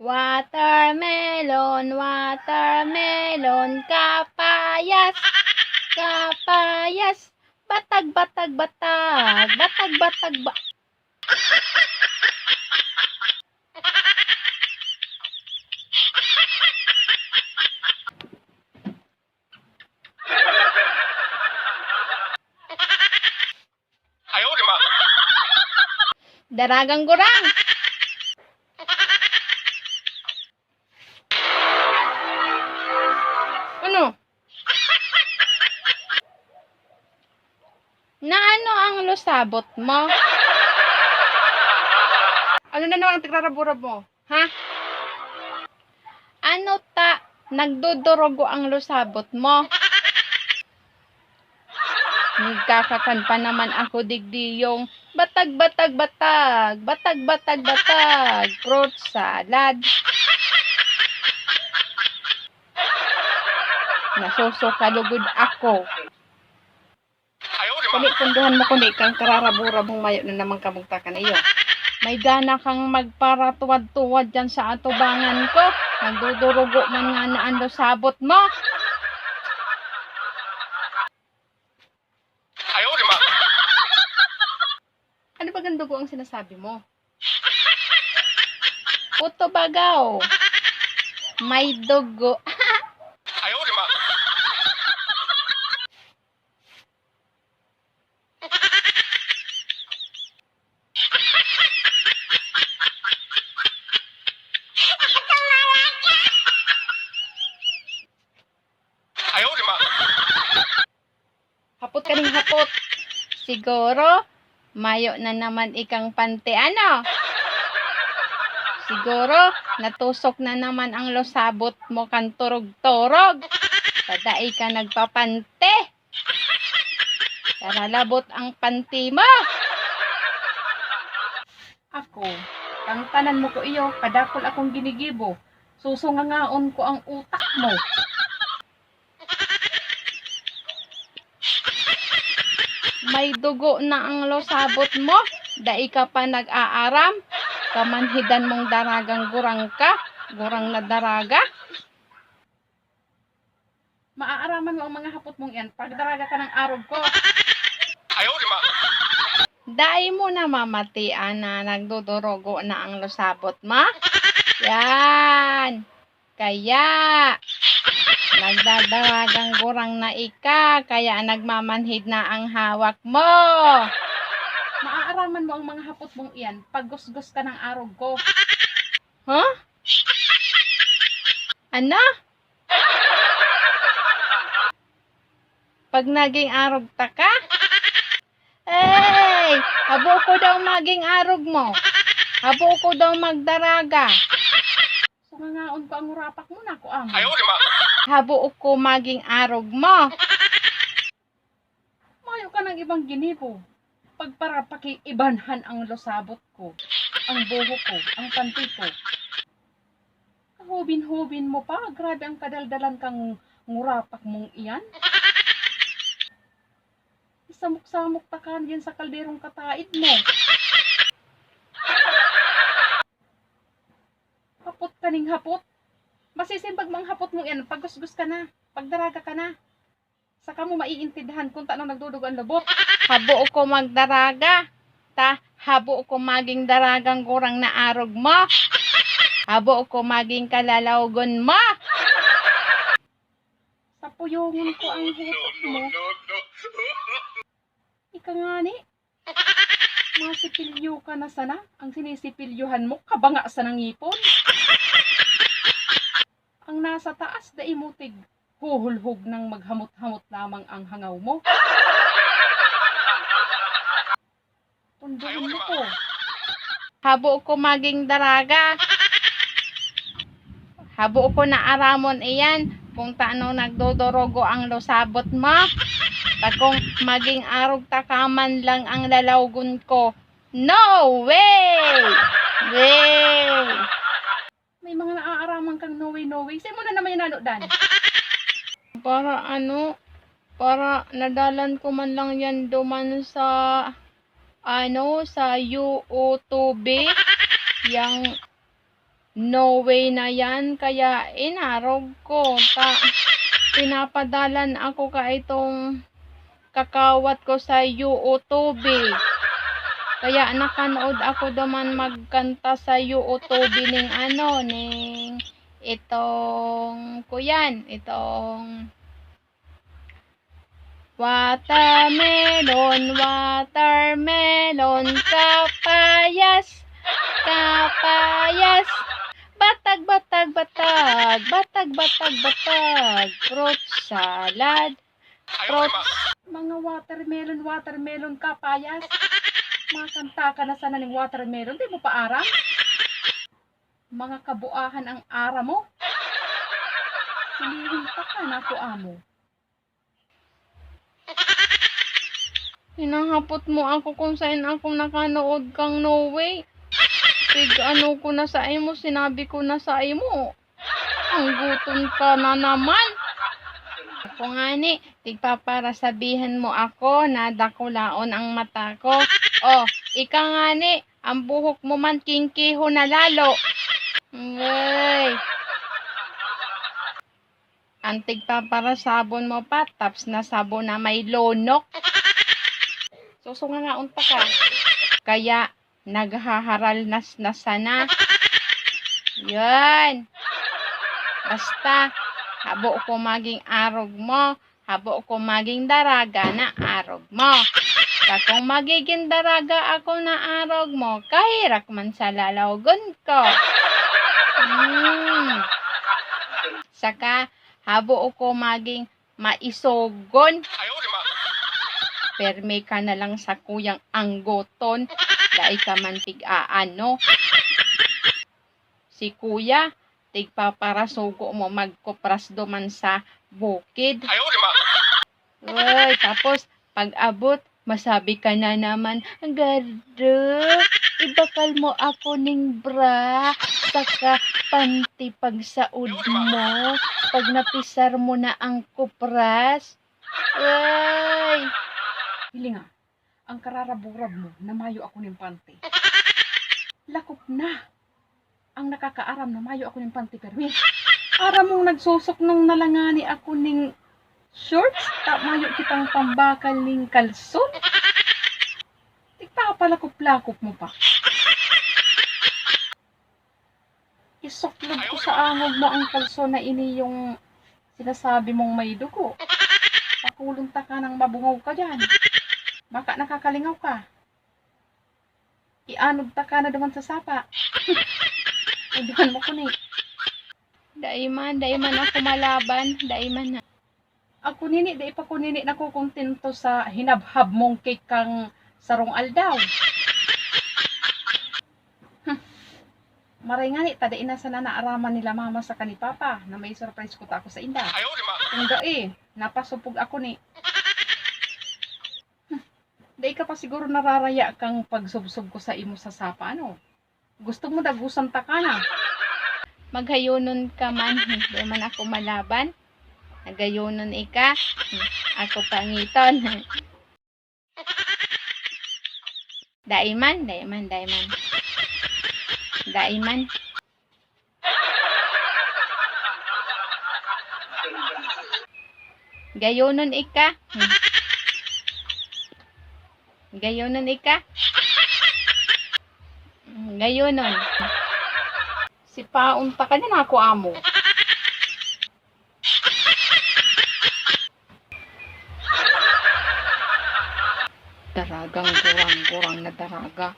Watermelon, watermelon, kapayas, kapayas, batag, batag, batag, batag, batag, ba... Daragang gurang. Ano? Na ano ang lusabot mo? Ano na naman ang tigrarabura mo? Ha? Ano ta? Nagdudurogo ang lusabot mo? Nagkakakan pa naman ako digdiyong batag, batag, batag, batag, batag, batag, fruit salad. Nasusukalugod ako. Kuni punduhan mo kundi kang kararabura mong mayo na naman kamugtakan iyo. May gana kang magparatuwad-tuwad dyan sa atubangan ko. Nagdudurugo man nga na ang lusabot mo. Ano ba ang dugo ang sinasabi mo? Puto bagaw. May dugo. Hapot ka ning hapot. Siguro, mayo na naman ikang pante ano? Siguro, natusok na naman ang lusabot mo kan turog-turog. Padai ka nagpapante. Para labot ang panty mo. Ako, ang tanan mo ko iyo, kadakol akong ginigibo. Susungangaon ko ang utak mo. May dugo na ang lusabot mo. Dai ka pa nag-aaram. Kamanhidan mong daragang gurang ka. Gurang na daraga. Maaaraman mo ang mga hapot mong yan. Pag daraga ka ng arog ko. Dai mo na mamatian na nagdudurogo na ang lusabot mo. Yan. Kaya, nagdadaragang gurang na ika, kaya nagmamanhid na ang hawak mo. Maaaraman mo ang mga hapot mong iyan, pag gusgus ka ng arog ko. Huh? Ano? Pag naging arog ta ka? Hey! Habo ko daw maging arog mo. Habo ko daw magdaraga. Sungangaon ko ang urapak mo na ko ang. Habo ko maging arog mo. Mayo ka ng ibang ginibo. Pag para pakiibanhan ang lusabot ko, ang buho ko, ang panty ko. Hubin-hubin mo pa. Grabe ang kadaldalan kang ngurapak mong iyan. Samok-samok ta ka diyan sa kalderong kataid mo. Hapot ka ning hapot. Masisimbag mang hapot mo yan. Pagusgus ka na. Pagdaraga ka na. Saka mo maiintindihan kung tanong nagdudug ang lubot. Habo ko magdaraga. Habo ko maging daragang gurang na arog mo. Habo ko maging kalalawgon mo. Sapuyungon ko ang hutok mo. Ika nga ni. Masipilyo ka na sana. Ang sinisipilyuhan mo, kabanga sa nangipon. Ang nasa taas, daimutig. Huhulhog ng maghamot-hamot lamang ang hangaw mo. Punduhin mo ko. Habo ko maging daraga. Habo ko na aramon iyan. Kung taano nagdodorogo ang lusabot mo. Kung maging arog takaman lang ang lalawgon ko. No way! Way! May mga naaaraman kang no way, no way. Sa'yo mo na naman yung nanodan. Para ano, para nadalan ko man lang yan duman sa, sa YouTube. Yang No way na yan, kaya inarog ko. Pinapadalan ako ka itong kakawat ko sa YouTube. Kaya nakanood ako daman magkanta sa YouTube ning itong kuyan, itong watermelon, watermelon, kapayas, kapayas, batag, batag, batag, batag, batag, batag, fruit salad, fruit. Mga watermelon, watermelon, kapayas. Makanta ka na sana ng watermelon, di mo pa aram? Mga kabuahan ang ara mo. Silihin pa ka na ko amo. Hinahapot mo ako kung saan ako nakanood kang No Way. Ano ko na sa imo, sinabi ko na sa imo. Ang gutom ka na naman. Ako nga ni, tigpapara sabihan mo ako na dakulaon ang mata ko. Oh, ika nga ni, ang buhok mo man kingkiho na lalo. Ngay. Ang tigpapara sabon mo pa, taps na sabon na may lonok. Susunga nga unta ka. Kaya, naghaharal na sana. Yan. Basta, habo ko maging arog mo, habo ko maging daraga na arog mo. Kung magiging daraga ako na arog mo, kahirak man sa lalawgon ko. Saka, habo ko maging maisogon. Perme ka na lang sa kuyang anggoton, dahil ka man tig-aano. Si kuya, tigpaparasugo mo magkopras duman sa bukid. Uy, tapos pag-abot, masabi ka na naman, Gardo, ibakal mo ako ning bra, saka panty pag saud mo, pag napisar mo na ang kopras. Uy! Hili nga, ang kararaburab mo, namayo ako ng panty. Lakop na! Ang nakakaaram na mayo ako ng panty permi. Aram mong nagsusok nung nalangani ako ning shorts, mayo kitang pambakal ning kalson. Tigpapalakop-lakop mo pa. Isuklog ko sa angog mo ang kalson na ini yung sinasabi mong may dugo. Pakulong ta ka ng mabungaw ka dyan. Baka nakakalingaw ka. Ianog ta ka na naman sa sapa. Iduhan mo ko ni. Daiman ako malaban, daiman na. Ako nini, di pa ko nini nakukontento sa hinabhab mong cake kang sarong aldaw. Maray nga ni, tadain na sana naaraman nila mama sa kanipapa na may surprise ko ta ako sa inda. Kung napasupog ako ni. Dahil ka pa siguro nararaya kang pagsubsob ko sa imo sa sapa, ano? Gusto mo dagusan ta ka na. Maghayonon ka man, hindi man ako malaban. Nagayonon ika, ako pangiton. Daiman. Gayonon ika. Gayonon ika. Gayonon. Si paunta ka na ako amo. Daragang gurang-gurang na daraga.